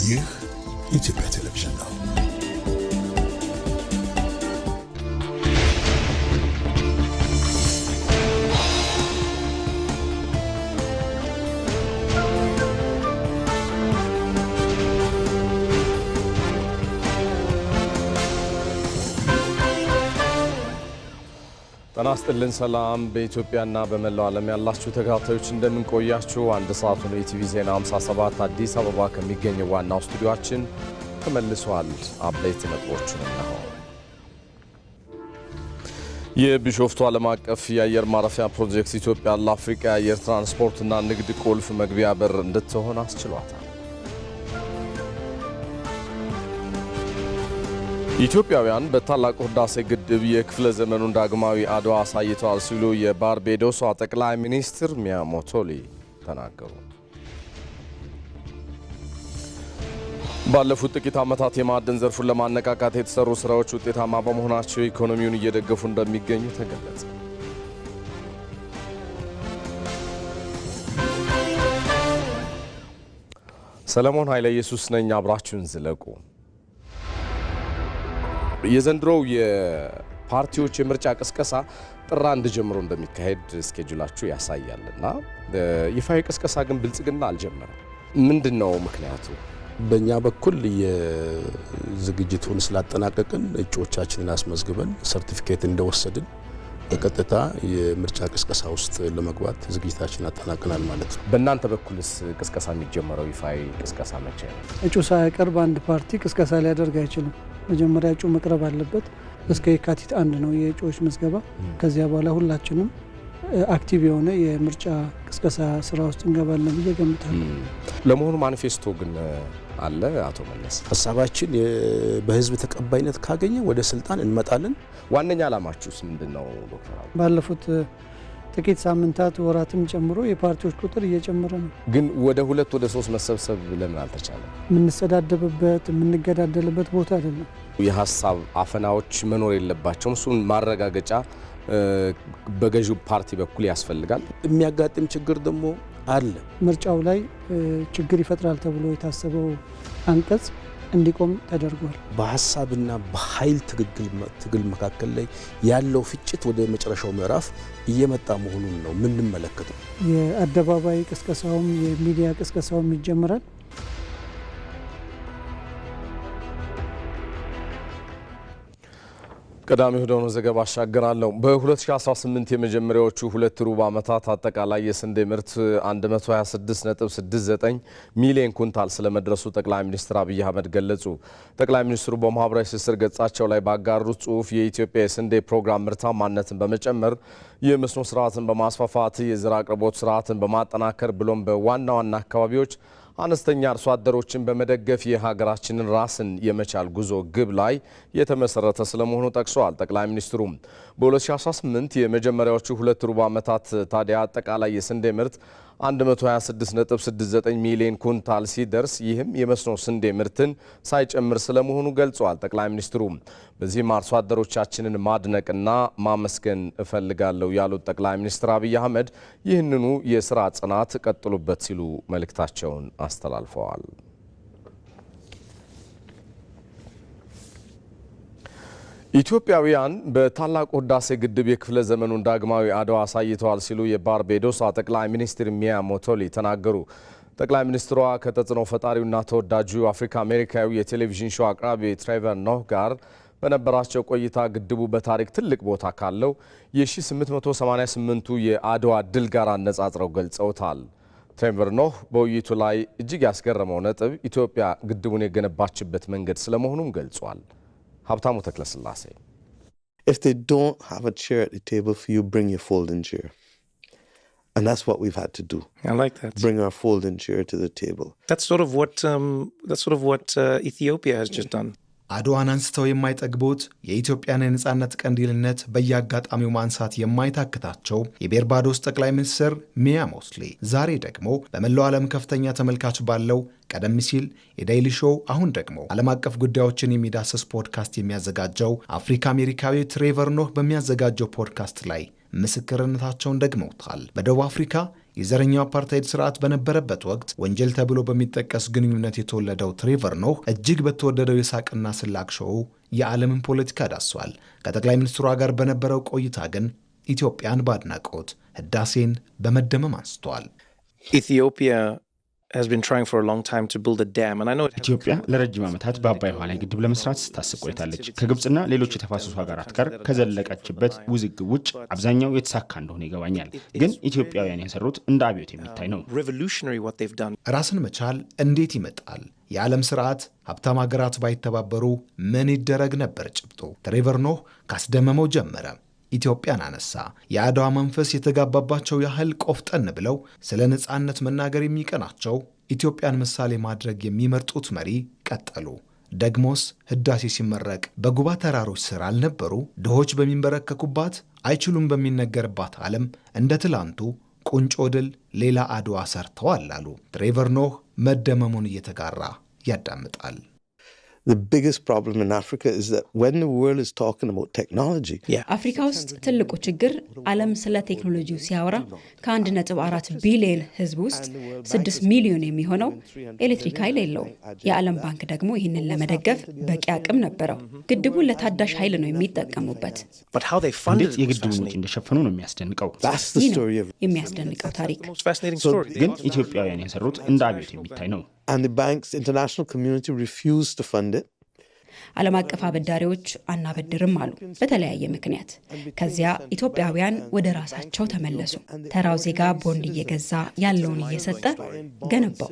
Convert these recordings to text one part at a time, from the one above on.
ይህ የኢትዮጵያ ቴሌቪዥን ነው። ጤና ይስጥልን። ሰላም በኢትዮጵያና በመላው ዓለም ያላችሁ ተከታታዮች እንደምን ቆያችሁ? አንድ ሰዓቱን የኢቲቪ ዜና 57 አዲስ አበባ ከሚገኘው ዋናው ስቱዲዮአችን ተመልሷል። አበይት ነጥቦችን እነሆ። የቢሾፍቱ ዓለም አቀፍ የአየር ማረፊያ ፕሮጀክት ኢትዮጵያ ለአፍሪካ የአየር ትራንስፖርትና ንግድ ቁልፍ መግቢያ በር እንድትሆን አስችሏታል። ኢትዮጵያውያን በታላቁ ህዳሴ ግድብ የክፍለ ዘመኑን ዳግማዊ አድዋ አሳይተዋል ሲሉ የባርቤዶስ ጠቅላይ ሚኒስትር ሚያ ሞቶሊ ተናገሩ። ባለፉት ጥቂት ዓመታት የማዕድን ዘርፉን ለማነቃቃት የተሰሩ ስራዎች ውጤታማ በመሆናቸው ኢኮኖሚውን እየደገፉ እንደሚገኙ ተገለጸ። ሰለሞን ኃይለ ኢየሱስ ነኝ። አብራችሁን ዝለቁ። የዘንድሮው የፓርቲዎች የምርጫ ቅስቀሳ ጥር 1 ጀምሮ እንደሚካሄድ ስኬጁላቸው ያሳያልና ይፋዊ ቅስቀሳ ግን ብልጽግና አልጀመረም። ምንድነው ምክንያቱ? በእኛ በኩል የዝግጅቱን ስላጠናቀቅን እጩዎቻችንን አስመዝግበን ሰርቲፊኬት እንደወሰድን በቀጥታ የምርጫ ቅስቀሳ ውስጥ ለመግባት ዝግጅታችንን አጠናቅናል ማለት ነው። በእናንተ በኩልስ ቅስቀሳ የሚጀመረው ይፋዊ ቅስቀሳ መቼ ነው? እጩ ሳያቀርብ አንድ ፓርቲ ቅስቀሳ ሊያደርግ አይችልም። መጀመሪያ እጩ መቅረብ አለበት። እስከ የካቲት 1 ነው የእጩዎች ምዝገባ። ከዚያ በኋላ ሁላችንም አክቲቭ የሆነ የምርጫ ቅስቀሳ ስራ ውስጥ እንገባለን ብዬ ገምታለሁ። ለመሆኑ ማኒፌስቶ ግን አለ? አቶ መለስ፣ ሀሳባችን በህዝብ ተቀባይነት ካገኘ ወደ ስልጣን እንመጣለን። ዋነኛ ዓላማችሁስ ምንድነው ዶክተር? ባለፉት ጥቂት ሳምንታት ወራትም ጨምሮ የፓርቲዎች ቁጥር እየጨመረ ነው። ግን ወደ 2 ወደ 3 መሰብሰብ ለምን አልተቻለም? የምንሰዳደብበት የምንገዳደልበት ቦታ አይደለም። የሀሳብ አፈናዎች መኖር የለባቸውም። እሱን ማረጋገጫ በገዢው ፓርቲ በኩል ያስፈልጋል። የሚያጋጥም ችግር ደግሞ አለ። ምርጫው ላይ ችግር ይፈጥራል ተብሎ የታሰበው አንቀጽ እንዲቆም ተደርጓል። በሀሳብና በኃይል ትግል መካከል ላይ ያለው ፍጭት ወደ መጨረሻው ምዕራፍ እየመጣ መሆኑን ነው የምንመለከተው። የአደባባይ ቅስቀሳውም የሚዲያ ቅስቀሳውም ይጀምራል። ቀዳሚ ሆኖ ዘገባ አሻገራለሁ። በ2018 የመጀመሪያዎቹ 2 ሩብ ዓመታት አጠቃላይ የስንዴ ምርት 126.69 ሚሊዮን ኩንታል ስለመድረሱ ጠቅላይ ሚኒስትር አብይ አህመድ ገለጹ። ጠቅላይ ሚኒስትሩ በማህበራዊ ትስስር ገጻቸው ላይ ባጋሩት ጽሑፍ የኢትዮጵያ የስንዴ ፕሮግራም ምርታማነትን በመጨመር የመስኖ ስርዓትን በማስፋፋት የዘር አቅርቦት ስርዓትን በማጠናከር ብሎም በዋና ዋና አካባቢዎች አነስተኛ አርሶ አደሮችን በመደገፍ የሀገራችንን ራስን የመቻል ጉዞ ግብ ላይ የተመሰረተ ስለመሆኑ ጠቅሰዋል። ጠቅላይ ሚኒስትሩ በ2018 የመጀመሪያዎቹ 2 ሩብ ዓመታት ታዲያ አጠቃላይ የስንዴ ምርት 126.69 ሚሊዮን ኩንታል ሲደርስ ይህም የመስኖ ስንዴ ምርትን ሳይጨምር ስለመሆኑ ገልጸዋል። ጠቅላይ ሚኒስትሩ በዚህም አርሶ አደሮቻችንን ማድነቅና ማመስገን እፈልጋለሁ ያሉት ጠቅላይ ሚኒስትር አብይ አህመድ ይህንኑ የስራ ጽናት ቀጥሉበት ሲሉ መልእክታቸውን አስተላልፈዋል። ኢትዮጵያውያን በታላቁ ህዳሴ ግድብ የክፍለ ዘመኑን ዳግማዊ አድዋ አሳይተዋል ሲሉ የባርቤዶስ ጠቅላይ ሚኒስትር ሚያ ሞቶሊ ተናገሩ። ጠቅላይ ሚኒስትሯ ከተጽዕኖ ፈጣሪውና ተወዳጁ አፍሪካ አሜሪካዊ የቴሌቪዥን ሾው አቅራቢ ትሬቨር ኖህ ጋር በነበራቸው ቆይታ ግድቡ በታሪክ ትልቅ ቦታ ካለው የ1888ቱ የአድዋ ድል ጋር አነጻጽረው ገልጸውታል። ትሬቨር ኖህ በውይይቱ ላይ እጅግ ያስገረመው ነጥብ ኢትዮጵያ ግድቡን የገነባችበት መንገድ ስለመሆኑም ገልጿል። ሀብታሙ ተክለስላሴ If they don't have a chair at the table for you, bring your folding chair. And that's what we've had to do. I like that. Bring our folding chair to the table. That's sort of what Ethiopia has just done. አድዋን አንስተው የማይጠግቡት የኢትዮጵያን የነጻነት ቀንዲልነት በየአጋጣሚው ማንሳት የማይታክታቸው የባርባዶስ ጠቅላይ ሚኒስትር ሚያ ሞቶሊ ዛሬ ደግሞ በመላው ዓለም ከፍተኛ ተመልካች ባለው ቀደም ሲል የዴይሊ ሾው አሁን ደግሞ ዓለም አቀፍ ጉዳዮችን የሚዳስስ ፖድካስት የሚያዘጋጀው አፍሪካ አሜሪካዊ ትሬቨር ኖህ በሚያዘጋጀው ፖድካስት ላይ ምስክርነታቸውን ደግመውታል። በደቡብ አፍሪካ የዘረኛው አፓርታይድ ስርዓት በነበረበት ወቅት ወንጀል ተብሎ በሚጠቀስ ግንኙነት የተወለደው ትሬቨር ኖህ እጅግ በተወደደው የሳቅና ስላቅ ሾው የዓለምን ፖለቲካ ዳስሷል። ከጠቅላይ ሚኒስትሯ ጋር በነበረው ቆይታ ግን ኢትዮጵያን ባድናቆት ህዳሴን በመደመም አንስቷል። ኢትዮጵያ ለረጅም ዓመታት በአባይ ውሃ ላይ ግድብ ለመስራት ስታስብ ቆይታለች። ከግብፅና ሌሎች የተፋሰሱ ሀገራት ጋር ከዘለቀችበት ውዝግብ ውጭ አብዛኛው የተሳካ እንደሆነ ይገባኛል። ግን ኢትዮጵያውያን የሰሩት እንደ አብዮት የሚታይ ነው። ራስን መቻል እንዴት ይመጣል? የዓለም ስርዓት ሀብታም ሀገራት ባይተባበሩ ምን ይደረግ ነበር ጭብጦ። ትሬቨር ኖህ ካስደመመው ጀመረ። ኢትዮጵያን አነሳ። የአድዋ መንፈስ የተጋባባቸው ያህል ቆፍጠን ብለው ስለ ነጻነት መናገር የሚቀናቸው ኢትዮጵያን ምሳሌ ማድረግ የሚመርጡት መሪ ቀጠሉ። ደግሞስ ህዳሴ ሲመረቅ በጉባ ተራሮች ስር አልነበሩ? ድሆች በሚንበረከኩባት አይችሉም በሚነገርባት ዓለም እንደ ትላንቱ ቁንጮ ድል ሌላ አድዋ ሰርተዋል አሉ። ትሬቨር ኖህ መደመሙን እየተጋራ ያዳምጣል። The biggest problem in Africa is that when the world is talking about technology, አፍሪካ ውስጥ ትልቁ ችግር ዓለም ስለ ቴክኖሎጂው ሲያወራ ከ1.4 ቢሊዮን ህዝብ ውስጥ 6 ሚሊዮን የሚሆነው ኤሌክትሪክ ኃይል የለውም። የዓለም ባንክ ደግሞ ይህንን ለመደገፍ በቂ አቅም ነበረው። ግድቡን ለታዳሽ ኃይል ነው የሚጠቀሙበት። እንዴት የግድቡን ወጪ እንደሸፈኑ ነው የሚያስደንቀው። የሚያስደንቀው ታሪክ ግን ኢትዮጵያውያን የሰሩት እንደ አብዮት የሚታይ ነው። and the bank's international community refused to fund it. ዓለም አቀፍ አበዳሪዎች አናበድርም አሉ በተለያየ ምክንያት። ከዚያ ኢትዮጵያውያን ወደ ራሳቸው ተመለሱ። ተራው ዜጋ ቦንድ እየገዛ ያለውን እየሰጠ ገነባው።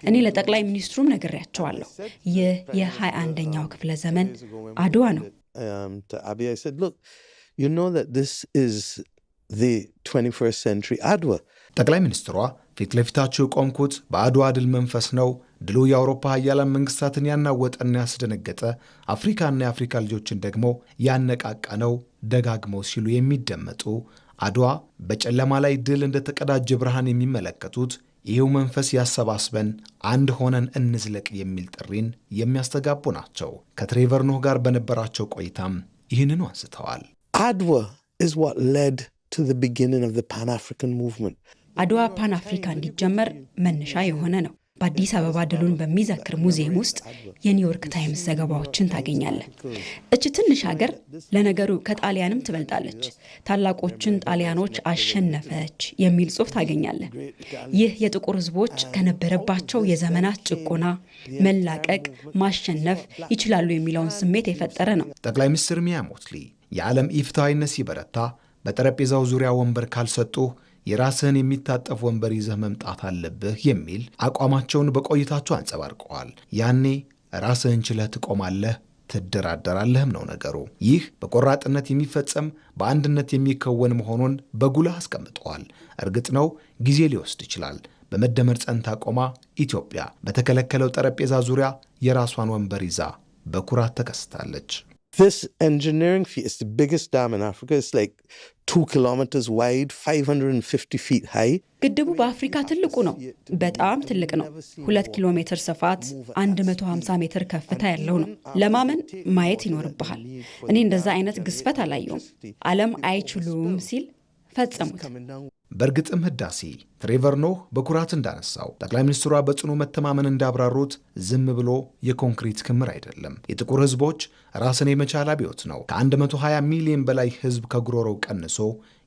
እኔ ለጠቅላይ ሚኒስትሩም ነግሬያቸዋለሁ። ይህ የ21ኛው ክፍለ ዘመን አድዋ ነው። To Abiy I said, look, you know that this is the 21st century Adwa. ጠቅላይ ሚኒስትሯ ፊት ለፊታቸው ቆምኩት በአድዋ ድል መንፈስ ነው። ድሉ የአውሮፓ ሀያላን መንግስታትን ያናወጠና ያስደነገጠ፣ አፍሪካና የአፍሪካ ልጆችን ደግሞ ያነቃቃ ነው ደጋግመው ሲሉ የሚደመጡ፣ አድዋ በጨለማ ላይ ድል እንደተቀዳጀ ብርሃን የሚመለከቱት፣ ይህው መንፈስ ያሰባስበን አንድ ሆነን እንዝለቅ የሚል ጥሪን የሚያስተጋቡ ናቸው። ከትሬቨር ኖህ ጋር በነበራቸው ቆይታም ይህንኑ አንስተዋል። Adwa is what led to the beginning of the Pan-African movement. አድዋ ፓን አፍሪካ እንዲጀመር መነሻ የሆነ ነው። በአዲስ አበባ ድሉን በሚዘክር ሙዚየም ውስጥ የኒውዮርክ ታይምስ ዘገባዎችን ታገኛለህ። እች ትንሽ ሀገር ለነገሩ ከጣሊያንም ትበልጣለች። ታላቆችን ጣሊያኖች አሸነፈች የሚል ጽሑፍ ታገኛለህ። ይህ የጥቁር ሕዝቦች ከነበረባቸው የዘመናት ጭቆና መላቀቅ፣ ማሸነፍ ይችላሉ የሚለውን ስሜት የፈጠረ ነው። ጠቅላይ ሚኒስትር ሚያ ሞትሊ የዓለም ኢፍትሐዊነት ሲበረታ በጠረጴዛው ዙሪያ ወንበር ካልሰጡ የራስህን የሚታጠፍ ወንበር ይዘህ መምጣት አለብህ የሚል አቋማቸውን በቆይታቸው አንጸባርቀዋል። ያኔ ራስህን ችለህ ትቆማለህ፣ ትደራደራለህም ነው ነገሩ። ይህ በቆራጥነት የሚፈጸም በአንድነት የሚከወን መሆኑን በጉልህ አስቀምጠዋል። እርግጥ ነው ጊዜ ሊወስድ ይችላል። በመደመር ጸንታ ቆማ ኢትዮጵያ በተከለከለው ጠረጴዛ ዙሪያ የራሷን ወንበር ይዛ በኩራት ተከስታለች። This engineering feat is the biggest dam in Africa. It's like 2 kilometers wide, 550 feet high. ግድቡ በአፍሪካ ትልቁ ነው። በጣም ትልቅ ነው። 2 ኪሎ ሜትር ስፋት፣ 150 ሜትር ከፍታ ያለው ነው። ለማመን ማየት ይኖርብሃል። እኔ እንደዛ አይነት ግዝፈት አላየውም። ዓለም አይችሉም ሲል ፈጸሙት። በእርግጥም ህዳሴ ትሬቨር ኖህ በኩራት እንዳነሳው፣ ጠቅላይ ሚኒስትሯ በጽኑ መተማመን እንዳብራሩት ዝም ብሎ የኮንክሪት ክምር አይደለም። የጥቁር ህዝቦች ራስን የመቻል አብዮት ነው። ከ120 ሚሊዮን በላይ ህዝብ ከጉሮሮው ቀንሶ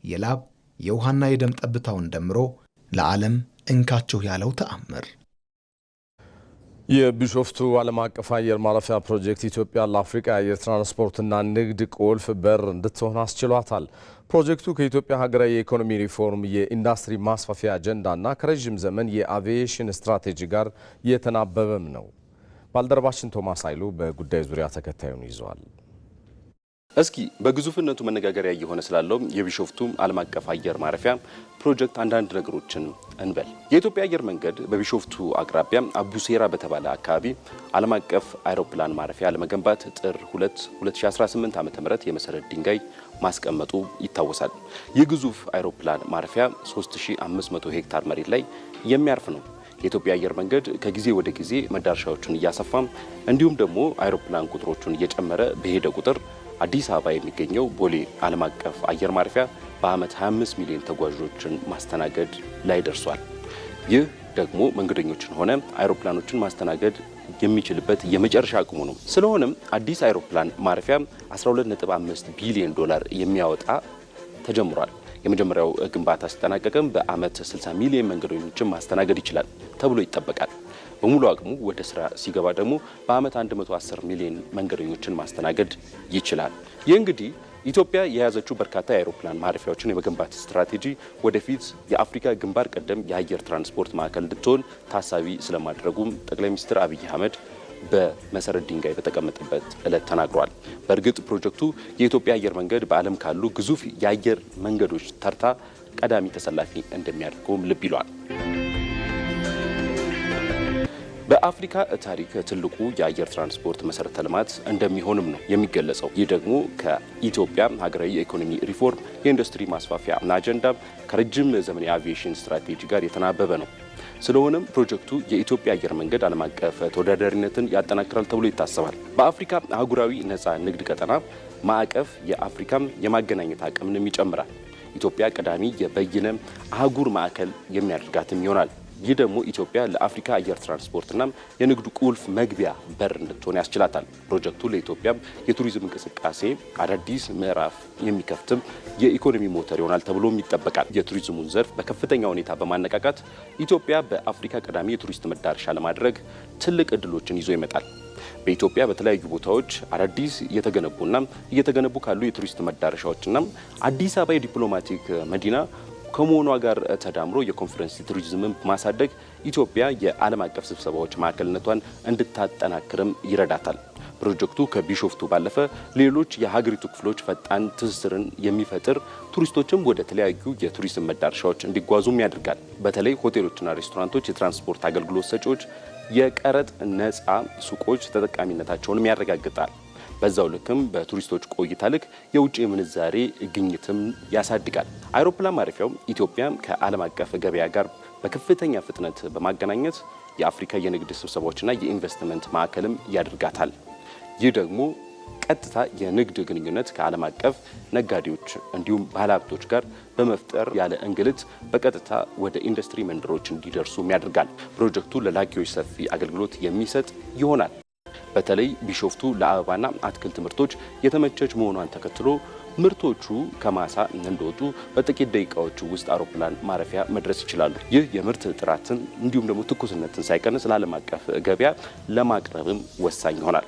የላብ የውሃና የደም ጠብታውን ደምሮ ለዓለም እንካችሁ ያለው ተአምር። የቢሾፍቱ ዓለም አቀፍ አየር ማረፊያ ፕሮጀክት ኢትዮጵያ ለአፍሪካ የአየር ትራንስፖርትና ንግድ ቁልፍ በር እንድትሆን አስችሏታል። ፕሮጀክቱ ከኢትዮጵያ ሀገራዊ የኢኮኖሚ ሪፎርም፣ የኢንዱስትሪ ማስፋፊያ አጀንዳና ከረዥም ዘመን የአቪዬሽን ስትራቴጂ ጋር የተናበበም ነው። ባልደረባችን ቶማስ ኃይሉ በጉዳዩ ዙሪያ ተከታዩን ይዟል። እስኪ በግዙፍነቱ መነጋገሪያ እየሆነ ስላለው የቢሾፍቱ ዓለም አቀፍ አየር ማረፊያ ፕሮጀክት አንዳንድ ነገሮችን እንበል። የኢትዮጵያ አየር መንገድ በቢሾፍቱ አቅራቢያ አቡሴራ በተባለ አካባቢ ዓለም አቀፍ አውሮፕላን ማረፊያ ለመገንባት ጥር 2 2018 ዓ.ም የመሰረት ድንጋይ ማስቀመጡ ይታወሳል። የግዙፍ አውሮፕላን ማረፊያ 3500 ሄክታር መሬት ላይ የሚያርፍ ነው። የኢትዮጵያ አየር መንገድ ከጊዜ ወደ ጊዜ መዳረሻዎቹን እያሰፋ እንዲሁም ደግሞ አውሮፕላን ቁጥሮቹን እየጨመረ በሄደ ቁጥር አዲስ አበባ የሚገኘው ቦሌ ዓለም አቀፍ አየር ማረፊያ በዓመት 25 ሚሊዮን ተጓዦችን ማስተናገድ ላይ ደርሷል። ይህ ደግሞ መንገደኞችን ሆነ አይሮፕላኖችን ማስተናገድ የሚችልበት የመጨረሻ አቅሙ ነው። ስለሆነም አዲስ አይሮፕላን ማረፊያ 12.5 ቢሊዮን ዶላር የሚያወጣ ተጀምሯል። የመጀመሪያው ግንባታ ሲጠናቀቅም በዓመት 60 ሚሊዮን መንገደኞችን ማስተናገድ ይችላል ተብሎ ይጠበቃል። በሙሉ አቅሙ ወደ ስራ ሲገባ ደግሞ በዓመት 110 ሚሊዮን መንገደኞችን ማስተናገድ ይችላል። ይህ እንግዲህ ኢትዮጵያ የያዘችው በርካታ የአይሮፕላን ማረፊያዎችን የመገንባት ስትራቴጂ ወደፊት የአፍሪካ ግንባር ቀደም የአየር ትራንስፖርት ማዕከል እንድትሆን ታሳቢ ስለማድረጉም ጠቅላይ ሚኒስትር አብይ አህመድ በመሰረት ድንጋይ በተቀመጠበት ዕለት ተናግሯል። በእርግጥ ፕሮጀክቱ የኢትዮጵያ አየር መንገድ በዓለም ካሉ ግዙፍ የአየር መንገዶች ተርታ ቀዳሚ ተሰላፊ እንደሚያደርገውም ልብ ይሏል። በአፍሪካ ታሪክ ትልቁ የአየር ትራንስፖርት መሰረተ ልማት እንደሚሆንም ነው የሚገለጸው። ይህ ደግሞ ከኢትዮጵያ ሀገራዊ የኢኮኖሚ ሪፎርም፣ የኢንዱስትሪ ማስፋፊያ አጀንዳ ከረጅም ዘመን የአቪዬሽን ስትራቴጂ ጋር የተናበበ ነው። ስለሆነም ፕሮጀክቱ የኢትዮጵያ አየር መንገድ ዓለም አቀፍ ተወዳዳሪነትን ያጠናክራል ተብሎ ይታሰባል። በአፍሪካ አህጉራዊ ነፃ ንግድ ቀጠና ማዕቀፍ የአፍሪካም የማገናኘት አቅምንም ይጨምራል። ኢትዮጵያ ቀዳሚ የበይነ አህጉር ማዕከል የሚያደርጋትም ይሆናል። ይህ ደግሞ ኢትዮጵያ ለአፍሪካ አየር ትራንስፖርትና የንግዱ ቁልፍ መግቢያ በር እንድትሆን ያስችላታል። ፕሮጀክቱ ለኢትዮጵያ የቱሪዝም እንቅስቃሴ አዳዲስ ምዕራፍ የሚከፍትም የኢኮኖሚ ሞተር ይሆናል ተብሎም ይጠበቃል። የቱሪዝሙን ዘርፍ በከፍተኛ ሁኔታ በማነቃቃት ኢትዮጵያ በአፍሪካ ቀዳሚ የቱሪስት መዳረሻ ለማድረግ ትልቅ እድሎችን ይዞ ይመጣል። በኢትዮጵያ በተለያዩ ቦታዎች አዳዲስ እየተገነቡና እየተገነቡ ካሉ የቱሪስት መዳረሻዎችና አዲስ አበባ የዲፕሎማቲክ መዲና ከመሆኗ ጋር ተዳምሮ የኮንፈረንስ ቱሪዝምን ማሳደግ ኢትዮጵያ የዓለም አቀፍ ስብሰባዎች ማዕከልነቷን እንድታጠናክርም ይረዳታል። ፕሮጀክቱ ከቢሾፍቱ ባለፈ ሌሎች የሀገሪቱ ክፍሎች ፈጣን ትስስርን የሚፈጥር ቱሪስቶችም ወደ ተለያዩ የቱሪዝም መዳረሻዎች እንዲጓዙም ያደርጋል። በተለይ ሆቴሎችና ሬስቶራንቶች፣ የትራንስፖርት አገልግሎት ሰጪዎች፣ የቀረጥ ነፃ ሱቆች ተጠቃሚነታቸውንም ያረጋግጣል። በዛው ልክም በቱሪስቶች ቆይታ ልክ የውጭ ምንዛሬ ግኝትም ያሳድጋል። አይሮፕላን ማረፊያው ኢትዮጵያ ከዓለም አቀፍ ገበያ ጋር በከፍተኛ ፍጥነት በማገናኘት የአፍሪካ የንግድ ስብሰባዎችና የኢንቨስትመንት ማዕከልም ያደርጋታል። ይህ ደግሞ ቀጥታ የንግድ ግንኙነት ከዓለም አቀፍ ነጋዴዎች እንዲሁም ባለሀብቶች ጋር በመፍጠር ያለ እንግልት በቀጥታ ወደ ኢንዱስትሪ መንደሮች እንዲደርሱም ያደርጋል። ፕሮጀክቱ ለላኪዎች ሰፊ አገልግሎት የሚሰጥ ይሆናል። በተለይ ቢሾፍቱ ለአበባና አትክልት ምርቶች የተመቸች መሆኗን ተከትሎ ምርቶቹ ከማሳ እንደወጡ በጥቂት ደቂቃዎች ውስጥ አውሮፕላን ማረፊያ መድረስ ይችላሉ። ይህ የምርት ጥራትን እንዲሁም ደግሞ ትኩስነትን ሳይቀንስ ለዓለም አቀፍ ገበያ ለማቅረብም ወሳኝ ይሆናል።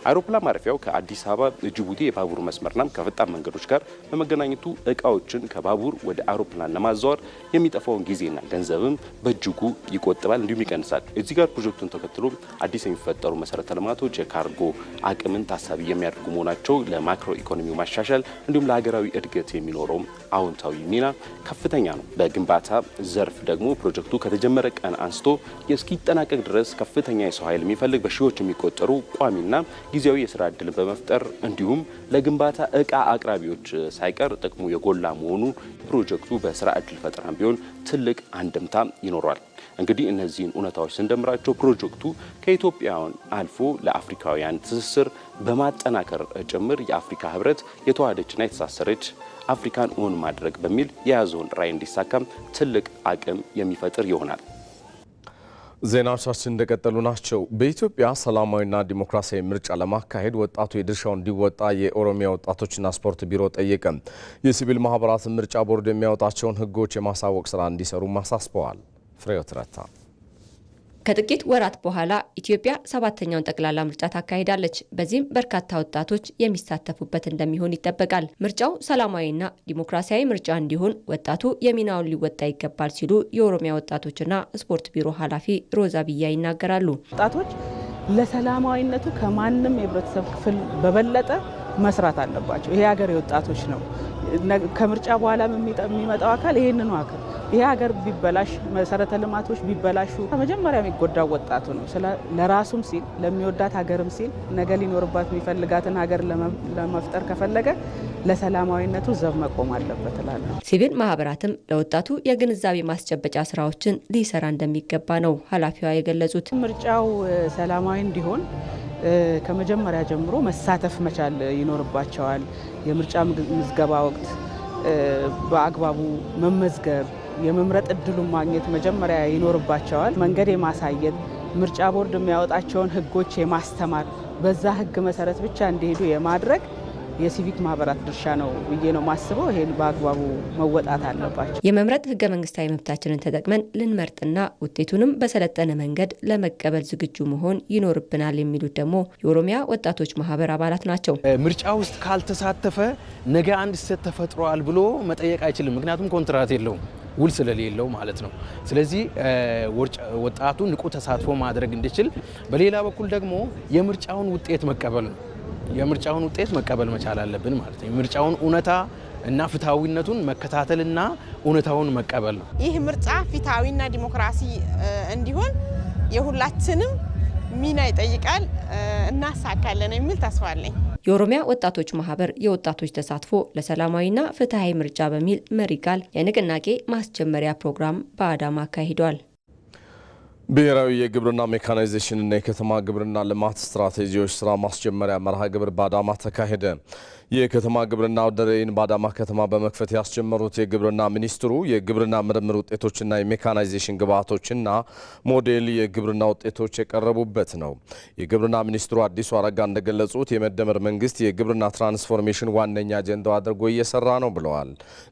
አይሮፕላን ማረፊያው ከአዲስ አበባ ጅቡቲ የባቡር መስመርና ከፈጣን መንገዶች ጋር በመገናኘቱ እቃዎችን ከባቡር ወደ አውሮፕላን ለማዛወር የሚጠፋውን ጊዜና ገንዘብም በእጅጉ ይቆጥባል እንዲሁም ይቀንሳል። እዚህ ጋር ፕሮጀክቱን ተከትሎ አዲስ የሚፈጠሩ መሰረተ ልማቶች የካርጎ አቅምን ታሳቢ የሚያደርጉ መሆናቸው ለማክሮ ኢኮኖሚው ማሻሻል እንዲሁም ለሀገራዊ እድገት የሚኖረው አዎንታዊ ሚና ከፍተኛ ነው። በግንባታ ዘርፍ ደግሞ ፕሮጀክቱ ከተጀመረ ቀን አንስቶ እስኪጠናቀቅ ድረስ ከፍተኛ የሰው ኃይል የሚፈልግ በሺዎች የሚቆጠሩ ቋሚና ጊዜያዊ የስራ ዕድልን በመፍጠር እንዲሁም ለግንባታ እቃ አቅራቢዎች ሳይቀር ጥቅሙ የጎላ መሆኑ ፕሮጀክቱ በስራ ዕድል ፈጠራም ቢሆን ትልቅ አንድምታ ይኖረዋል። እንግዲህ እነዚህን እውነታዎች ስንደምራቸው ፕሮጀክቱ ከኢትዮጵያውያን አልፎ ለአፍሪካውያን ትስስር በማጠናከር ጭምር የአፍሪካ ህብረት የተዋሃደችና የተሳሰረች አፍሪካን እውን ማድረግ በሚል የያዘውን ራዕይ እንዲሳካም ትልቅ አቅም የሚፈጥር ይሆናል። ዜናዎቻችን እንደቀጠሉ ናቸው። በኢትዮጵያ ሰላማዊና ዲሞክራሲያዊ ምርጫ ለማካሄድ ወጣቱ የድርሻውን እንዲወጣ የኦሮሚያ ወጣቶችና ስፖርት ቢሮ ጠየቀ። የሲቪል ማህበራት ምርጫ ቦርድ የሚያወጣቸውን ህጎች የማሳወቅ ስራ እንዲሰሩ አሳስበዋል። ፍሬህይወት ረታ ከጥቂት ወራት በኋላ ኢትዮጵያ 7ኛውን ጠቅላላ ምርጫ ታካሂዳለች። በዚህም በርካታ ወጣቶች የሚሳተፉበት እንደሚሆን ይጠበቃል። ምርጫው ሰላማዊና ዲሞክራሲያዊ ምርጫ እንዲሆን ወጣቱ የሚናውን ሊወጣ ይገባል ሲሉ የኦሮሚያ ወጣቶችና ስፖርት ቢሮ ኃላፊ ሮዛ ቢያ ይናገራሉ። ወጣቶች ለሰላማዊነቱ ከማንም የህብረተሰብ ክፍል በበለጠ መስራት አለባቸው። ይሄ ሀገር የወጣቶች ነው። ከምርጫ በኋላ የሚመጣው አካል ይሄንኑ አካል ይሄ ሀገር ቢበላሽ መሰረተ ልማቶች ቢበላሹ መጀመሪያ የሚጎዳው ወጣቱ ነው። ለራሱም ሲል ለሚወዳት ሀገርም ሲል ነገ ሊኖርባት የሚፈልጋትን ሀገር ለመፍጠር ከፈለገ ለሰላማዊነቱ ዘብ መቆም አለበት እላለሁ። ሲቪል ማህበራትም ለወጣቱ የግንዛቤ ማስጨበጫ ስራዎችን ሊሰራ እንደሚገባ ነው ኃላፊዋ የገለጹት። ምርጫው ሰላማዊ እንዲሆን ከመጀመሪያ ጀምሮ መሳተፍ መቻል ይኖርባቸዋል። የምርጫ ምዝገባ ወቅት በአግባቡ መመዝገብ፣ የመምረጥ እድሉን ማግኘት መጀመሪያ ይኖርባቸዋል። መንገድ የማሳየት ምርጫ ቦርድ የሚያወጣቸውን ህጎች የማስተማር በዛ ህግ መሰረት ብቻ እንዲሄዱ የማድረግ የሲቪክ ማህበራት ድርሻ ነው ብዬ ነው ማስበው። ይሄን በአግባቡ መወጣት አለባቸው። የመምረጥ ህገ መንግስታዊ መብታችንን ተጠቅመን ልንመርጥና ውጤቱንም በሰለጠነ መንገድ ለመቀበል ዝግጁ መሆን ይኖርብናል የሚሉት ደግሞ የኦሮሚያ ወጣቶች ማህበር አባላት ናቸው። ምርጫ ውስጥ ካልተሳተፈ ነገ አንድ ስህተት ተፈጥሯል ብሎ መጠየቅ አይችልም። ምክንያቱም ኮንትራት የለውም፣ ውል ስለሌለው ማለት ነው። ስለዚህ ወጣቱ ንቁ ተሳትፎ ማድረግ እንዲችል፣ በሌላ በኩል ደግሞ የምርጫውን ውጤት መቀበል ነው። የምርጫውን ውጤት መቀበል መቻል አለብን ማለት ነው። የምርጫውን እውነታ እና ፍትሃዊነቱን መከታተልና እውነታውን መቀበል ነው። ይህ ምርጫ ፍትሃዊና ዲሞክራሲ እንዲሆን የሁላችንም ሚና ይጠይቃል። እናሳካለን የሚል ተስፋ አለኝ። የኦሮሚያ ወጣቶች ማህበር የወጣቶች ተሳትፎ ለሰላማዊና ፍትሃዊ ምርጫ በሚል መሪ ቃል የንቅናቄ ማስጀመሪያ ፕሮግራም በአዳማ አካሂዷል። ብሔራዊ የግብርና ሜካናይዜሽንና የከተማ ግብርና ልማት ስትራቴጂዎች ስራ ማስጀመሪያ መርሃ ግብር በአዳማ ተካሄደ። የከተማ ግብርና አውደ ርዕይን በአዳማ ከተማ በመክፈት ያስጀመሩት የግብርና ሚኒስትሩ የግብርና ምርምር ውጤቶችና የሜካናይዜሽን ግብዓቶችና ሞዴል የግብርና ውጤቶች የቀረቡበት ነው። የግብርና ሚኒስትሩ አዲሱ አረጋ እንደገለጹት የመደመር መንግስት የግብርና ትራንስፎርሜሽን ዋነኛ አጀንዳው አድርጎ እየሰራ ነው ብለዋል።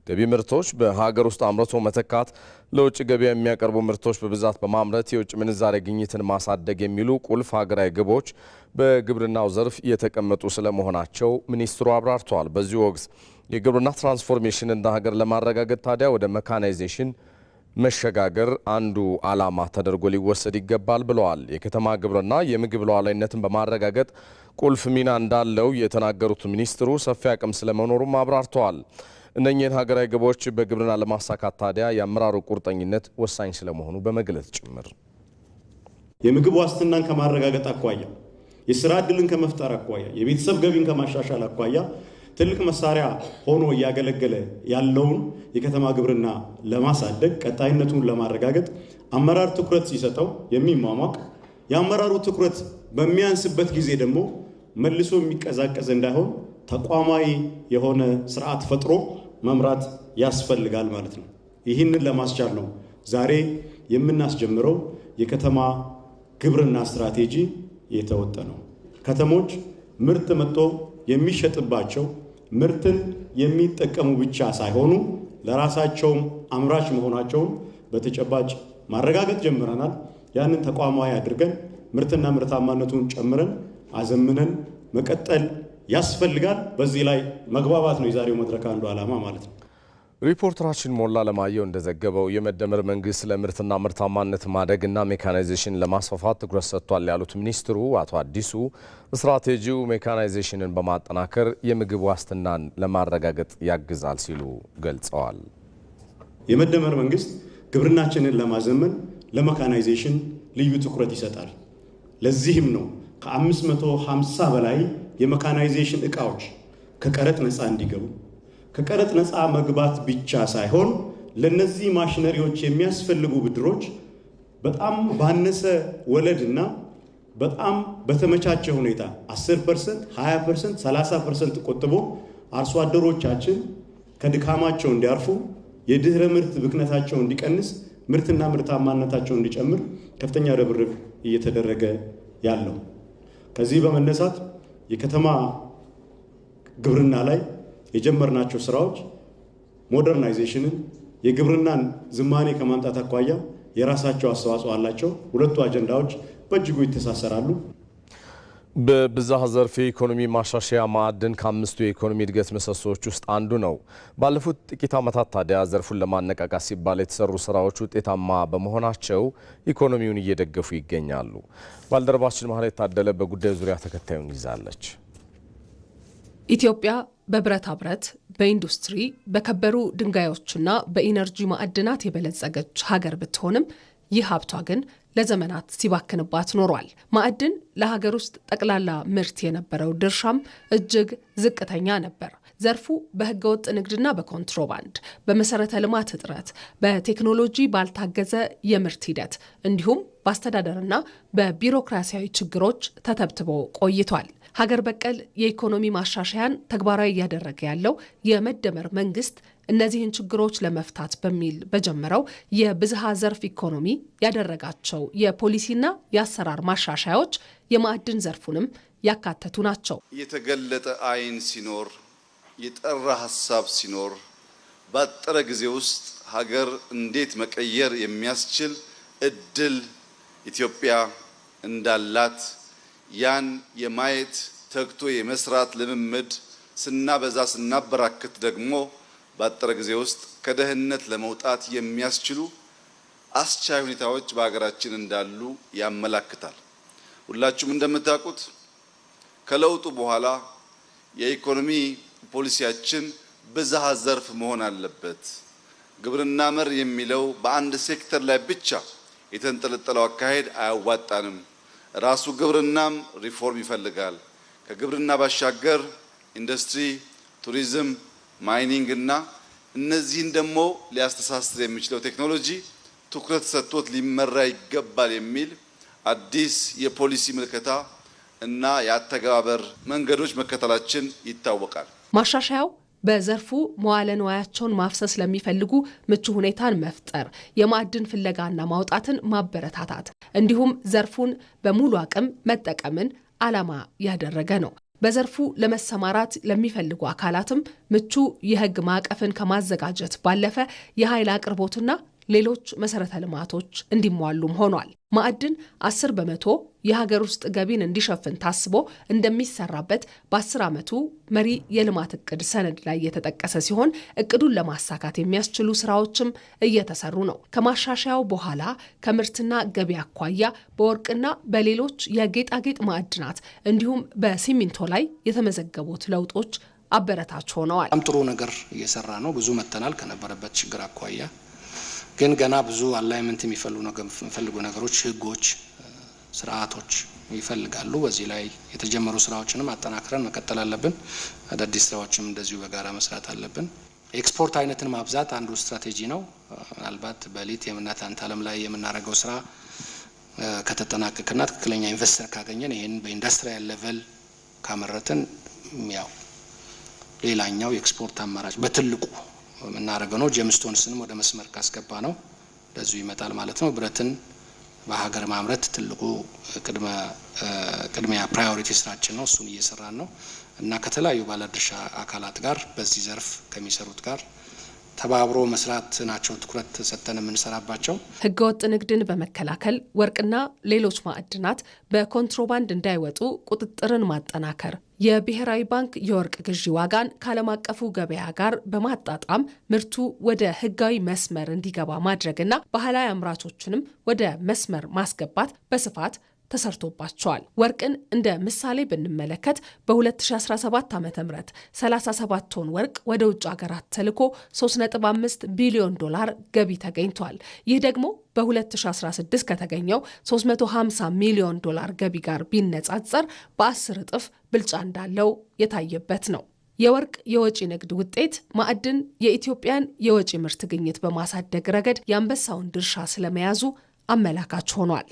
ገቢ ምርቶች በሀገር ውስጥ አምርቶ መተካት፣ ለውጭ ገበያ የሚያቀርቡ ምርቶች በብዛት በማምረት የውጭ ምንዛሬ ግኝትን ማሳደግ የሚሉ ቁልፍ ሀገራዊ ግቦች በግብርናው ዘርፍ የተቀመጡ ስለመሆናቸው ሚኒስትሩ አብራርተዋል። በዚህ ወቅት የግብርና ትራንስፎርሜሽን እንደ ሀገር ለማረጋገጥ ታዲያ ወደ መካናይዜሽን መሸጋገር አንዱ ዓላማ ተደርጎ ሊወሰድ ይገባል ብለዋል። የከተማ ግብርና የምግብ ሉዓላዊነትን በማረጋገጥ ቁልፍ ሚና እንዳለው የተናገሩት ሚኒስትሩ ሰፊ አቅም ስለመኖሩም አብራርተዋል። እነኚህን ሀገራዊ ግቦች በግብርና ለማሳካት ታዲያ የአመራሩ ቁርጠኝነት ወሳኝ ስለመሆኑ በመግለጽ ጭምር የምግብ ዋስትናን ከማረጋገጥ አኳያ፣ የስራ ዕድልን ከመፍጠር አኳያ፣ የቤተሰብ ገቢን ከማሻሻል አኳያ ትልቅ መሳሪያ ሆኖ እያገለገለ ያለውን የከተማ ግብርና ለማሳደግ ቀጣይነቱን ለማረጋገጥ አመራር ትኩረት ሲሰጠው የሚሟሟቅ የአመራሩ ትኩረት በሚያንስበት ጊዜ ደግሞ መልሶ የሚቀዛቀዝ እንዳይሆን ተቋማዊ የሆነ ስርዓት ፈጥሮ መምራት ያስፈልጋል ማለት ነው። ይህንን ለማስቻል ነው ዛሬ የምናስጀምረው የከተማ ግብርና ስትራቴጂ የተወጠነው። ከተሞች ምርት መጥቶ የሚሸጥባቸው ምርትን የሚጠቀሙ ብቻ ሳይሆኑ ለራሳቸውም አምራች መሆናቸውን በተጨባጭ ማረጋገጥ ጀምረናል። ያንን ተቋማዊ አድርገን ምርትና ምርታማነቱን ጨምረን አዘምነን መቀጠል ያስፈልጋል። በዚህ ላይ መግባባት ነው የዛሬው መድረክ አንዱ ዓላማ ማለት ነው። ሪፖርተራችን ሞላ ለማየው እንደዘገበው የመደመር መንግስት ለምርትና ምርታማነት ማደግና ሜካናይዜሽን ለማስፋፋት ትኩረት ሰጥቷል ያሉት ሚኒስትሩ አቶ አዲሱ ስትራቴጂው ሜካናይዜሽንን በማጠናከር የምግብ ዋስትናን ለማረጋገጥ ያግዛል ሲሉ ገልጸዋል። የመደመር መንግስት ግብርናችንን ለማዘመን ለሜካናይዜሽን ልዩ ትኩረት ይሰጣል። ለዚህም ነው ከ550 በላይ የሜካናይዜሽን እቃዎች ከቀረጥ ነፃ እንዲገቡ፣ ከቀረጥ ነፃ መግባት ብቻ ሳይሆን ለነዚህ ማሽነሪዎች የሚያስፈልጉ ብድሮች በጣም ባነሰ ወለድና በጣም በተመቻቸ ሁኔታ 10%፣ 20%፣ 30% ቆጥቦ አርሶ አደሮቻችን ከድካማቸው እንዲያርፉ፣ የድህረ ምርት ብክነታቸው እንዲቀንስ፣ ምርትና ምርታማነታቸው እንዲጨምር ከፍተኛ ርብርብ እየተደረገ ያለው። ከዚህ በመነሳት የከተማ ግብርና ላይ የጀመርናቸው ስራዎች ሞደርናይዜሽንን የግብርናን ዝማኔ ከማምጣት አኳያ የራሳቸው አስተዋጽኦ አላቸው። ሁለቱ አጀንዳዎች በእጅጉ ይተሳሰራሉ። በብዝሃ ዘርፍ የኢኮኖሚ ማሻሻያ ማዕድን ከአምስቱ የኢኮኖሚ እድገት ምሰሶዎች ውስጥ አንዱ ነው። ባለፉት ጥቂት ዓመታት ታዲያ ዘርፉን ለማነቃቃት ሲባል የተሰሩ ስራዎች ውጤታማ በመሆናቸው ኢኮኖሚውን እየደገፉ ይገኛሉ። ባልደረባችን ማህሌት ታደለ በጉዳዩ ዙሪያ ተከታዩን ይዛለች። ኢትዮጵያ በብረታ ብረት፣ በኢንዱስትሪ፣ በከበሩ ድንጋዮችና በኢነርጂ ማዕድናት የበለጸገች ሀገር ብትሆንም ይህ ሀብቷ ግን ለዘመናት ሲባክንባት ኖሯል። ማዕድን ለሀገር ውስጥ ጠቅላላ ምርት የነበረው ድርሻም እጅግ ዝቅተኛ ነበር። ዘርፉ በህገወጥ ንግድና በኮንትሮባንድ፣ በመሰረተ ልማት እጥረት፣ በቴክኖሎጂ ባልታገዘ የምርት ሂደት እንዲሁም በአስተዳደርና በቢሮክራሲያዊ ችግሮች ተተብትቦ ቆይቷል። ሀገር በቀል የኢኮኖሚ ማሻሻያን ተግባራዊ እያደረገ ያለው የመደመር መንግስት እነዚህን ችግሮች ለመፍታት በሚል በጀመረው የብዝሃ ዘርፍ ኢኮኖሚ ያደረጋቸው የፖሊሲና የአሰራር ማሻሻያዎች የማዕድን ዘርፉንም ያካተቱ ናቸው። የተገለጠ አይን ሲኖር፣ የጠራ ሀሳብ ሲኖር፣ ባጠረ ጊዜ ውስጥ ሀገር እንዴት መቀየር የሚያስችል እድል ኢትዮጵያ እንዳላት ያን የማየት ተግቶ የመስራት ልምምድ ስናበዛ ስናበራክት ደግሞ ባጠረ ጊዜ ውስጥ ከድህነት ለመውጣት የሚያስችሉ አስቻይ ሁኔታዎች በሀገራችን እንዳሉ ያመላክታል። ሁላችሁም እንደምታውቁት ከለውጡ በኋላ የኢኮኖሚ ፖሊሲያችን ብዝሃ ዘርፍ መሆን አለበት። ግብርና መር የሚለው በአንድ ሴክተር ላይ ብቻ የተንጠለጠለው አካሄድ አያዋጣንም። ራሱ ግብርናም ሪፎርም ይፈልጋል። ከግብርና ባሻገር ኢንዱስትሪ፣ ቱሪዝም፣ ማይኒንግ እና እነዚህን ደግሞ ሊያስተሳስር የሚችለው ቴክኖሎጂ ትኩረት ሰጥቶት ሊመራ ይገባል የሚል አዲስ የፖሊሲ ምልከታ እና የአተገባበር መንገዶች መከተላችን ይታወቃል። ማሻሻያው በዘርፉ መዋለ ንዋያቸውን ማፍሰስ ለሚፈልጉ ምቹ ሁኔታን መፍጠር፣ የማዕድን ፍለጋና ማውጣትን ማበረታታት እንዲሁም ዘርፉን በሙሉ አቅም መጠቀምን ዓላማ ያደረገ ነው። በዘርፉ ለመሰማራት ለሚፈልጉ አካላትም ምቹ የሕግ ማዕቀፍን ከማዘጋጀት ባለፈ የኃይል አቅርቦትና ሌሎች መሰረተ ልማቶች እንዲሟሉም ሆኗል። ማዕድን 10 በመቶ የሀገር ውስጥ ገቢን እንዲሸፍን ታስቦ እንደሚሰራበት በ10 ዓመቱ መሪ የልማት እቅድ ሰነድ ላይ የተጠቀሰ ሲሆን እቅዱን ለማሳካት የሚያስችሉ ስራዎችም እየተሰሩ ነው። ከማሻሻያው በኋላ ከምርትና ገቢ አኳያ በወርቅና በሌሎች የጌጣጌጥ ማዕድናት እንዲሁም በሲሚንቶ ላይ የተመዘገቡት ለውጦች አበረታች ሆነዋል። በጣም ጥሩ ነገር እየሰራ ነው። ብዙ መተናል ከነበረበት ችግር አኳያ ግን ገና ብዙ አላይመንት የሚፈልጉ ነገሮች፣ ህጎች፣ ስርዓቶች ይፈልጋሉ። በዚህ ላይ የተጀመሩ ስራዎችንም አጠናክረን መቀጠል አለብን። አዳዲስ ስራዎችም እንደዚሁ በጋራ መስራት አለብን። ኤክስፖርት አይነትን ማብዛት አንዱ ስትራቴጂ ነው። ምናልባት በሊቲየምና ታንታለም ላይ የምናደርገው ስራ ከተጠናቀቀና ትክክለኛ ኢንቨስተር ካገኘን ይሄን በኢንዱስትሪያል ሌቨል ካመረትን ያው ሌላኛው የኤክስፖርት አማራጭ በትልቁ የምናደርገው ነው። ጄምስቶንስንም ወደ መስመር ካስገባ ነው ለዚሁ ይመጣል ማለት ነው። ብረትን በሀገር ማምረት ትልቁ ቅድሚያ ፕራዮሪቲ ስራችን ነው። እሱን እየሰራን ነው እና ከተለያዩ ባለድርሻ አካላት ጋር በዚህ ዘርፍ ከሚሰሩት ጋር ተባብሮ መስራት ናቸው ትኩረት ሰጥተን የምንሰራባቸው። ህገወጥ ንግድን በመከላከል ወርቅና ሌሎች ማዕድናት በኮንትሮባንድ እንዳይወጡ ቁጥጥርን ማጠናከር፣ የብሔራዊ ባንክ የወርቅ ግዢ ዋጋን ከዓለም አቀፉ ገበያ ጋር በማጣጣም ምርቱ ወደ ህጋዊ መስመር እንዲገባ ማድረግና ባህላዊ አምራቾችንም ወደ መስመር ማስገባት በስፋት ተሰርቶባቸዋል። ወርቅን እንደ ምሳሌ ብንመለከት በ2017 ዓ.ም 37 ቶን ወርቅ ወደ ውጭ ሀገራት ተልኮ 3.5 ቢሊዮን ዶላር ገቢ ተገኝቷል። ይህ ደግሞ በ2016 ከተገኘው 350 ሚሊዮን ዶላር ገቢ ጋር ቢነጻጸር በ10 እጥፍ ብልጫ እንዳለው የታየበት ነው። የወርቅ የወጪ ንግድ ውጤት ማዕድን የኢትዮጵያን የወጪ ምርት ግኝት በማሳደግ ረገድ የአንበሳውን ድርሻ ስለመያዙ አመላካች ሆኗል።